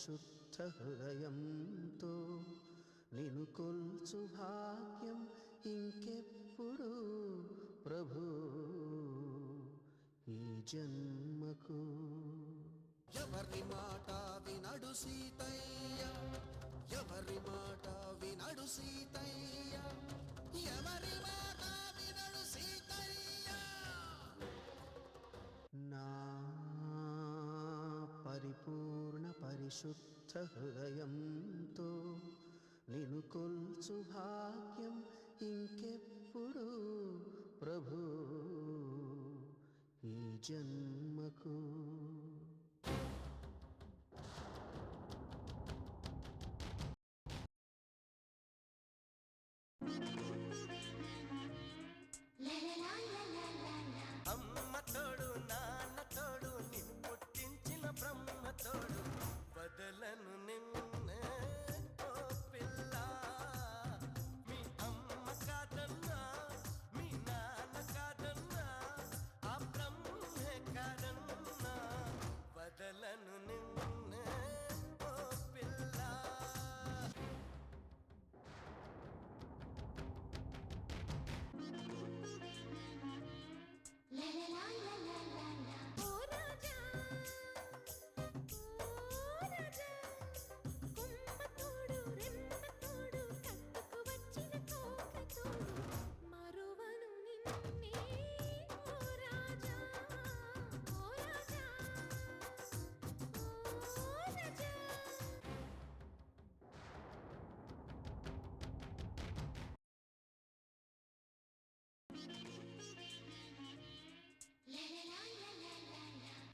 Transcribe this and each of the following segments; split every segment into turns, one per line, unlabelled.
పరిశుద్ధ హృదయంతో నిన్ను కొల్చు భాగ్యం ఇంకెప్పుడు ప్రభు ఈ జన్మకు.
ఎవరి మాట వినడు సీతయ్య, ఎవరి మాట వినడు సీతయ్య, ఎవరి మాట వినడు సీతయ్య.
నా పరిపూర్ణ పరిశుద్ధ హృదయంతో నిన్ను కొల్చు భాగ్యం ఇంకెప్పుడు ప్రభు ఈ జన్మకు.
అమ్మ తోడు నాన్న తోడు నిన్ను పుట్టించిన బ్రహ్మ తోడు వదలను నిన్నే ఓ పిల్ల. మీ అమ్మ కాదన్నా మీ నాన్న కాదన్నా ఆ బ్రహ్మే కాదన్నా వదలను నిన్నే ఓ పిల్ల.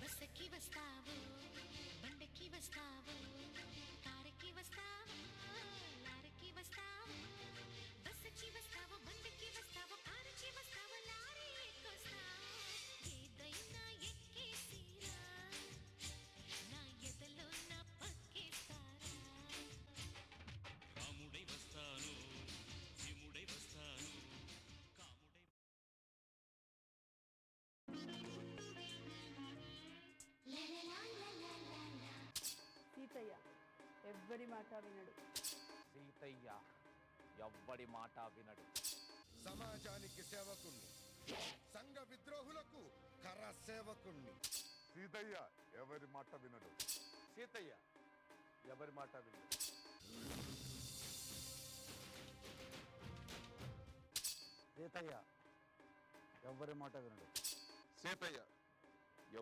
బస్సుకి వస్తావు, బండకి వస్తావు, కారుకి వస్తావు, లారీకి వస్తావు. బస్సుకి వస్తావు, బండకి వస్తావు, కారుకి వస్తావు, లారీ ఎక్కొస్తావు. ఏదైనా ఎక్కేసిరా నా ఎదలో నా పక్కేస్తారా.
రాముడై వస్తాను, శివుడై వస్తాను, కాముడై.
సీతయ్య ఎవ్వరి మాట వినడు.
సీతయ్య ఎవ్వడి మాట వినడు.
సమాజానికి సేవకుణ్ణి, సంఘ విద్రోహులకు కర సేవకుణ్ణి.
సీతయ్య ఎవరి మాట వినడు.
సీతయ్య ఎవరి మాట వినడు. సీతయ్య ఎవ్వరి మాట వినడు.
సీతయ్య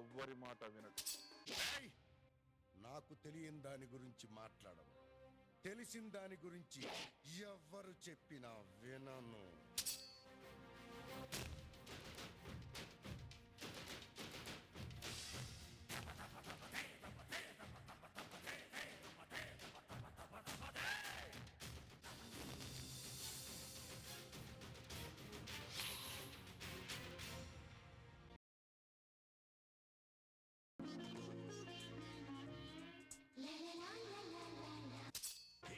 ఎవ్వరి మాట వినడు.
ఏయ్! నాకు తెలియని దాని గురించి మాట్లాడను, తెలిసిన దాని గురించి ఎవ్వరు చెప్పినా వినను.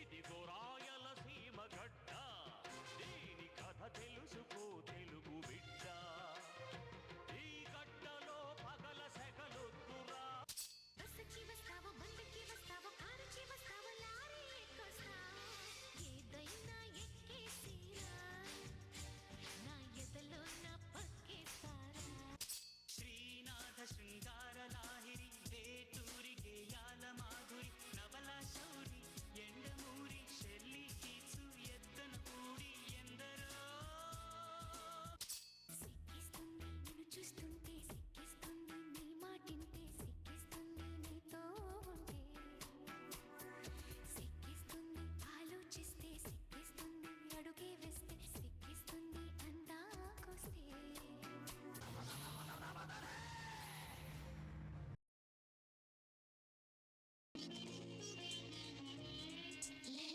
ఇదిగో రాయలసీమ గడ్డ, దీని కథ తెలుసుకో తెలుగు బిడ్డ. ఈ గడ్డలో పగల సెగలొద్దురా.
బస్సుకి వస్తావు, బండకి వస్తావు, కారుకి వస్తావు, లారీ ఎక్కొస్తావు. ఏదైనా ఎక్కేసిరా నా ఎదలో నా పక్కేస్తారా.
శ్రీనాథ శృంగార లాహిరి, వేటూరి గేయాల మాధురి, నవల శౌరి, ఎండమూరి, షెల్లి కీచు, ఎద్దన కూడి ఎందరో.
సిక్కిస్తుంది నిన్ను చూస్తుంటే, సిక్కిస్తుంది నీ మాటింటే, సిక్కిస్తుంది నీతో ఉంటే, సిక్కిస్తుంది ఆలోచిస్తే, సిక్కిస్తుంది అడుగే వేస్తే, సిక్కిస్తుంది అందాకొస్తే. లే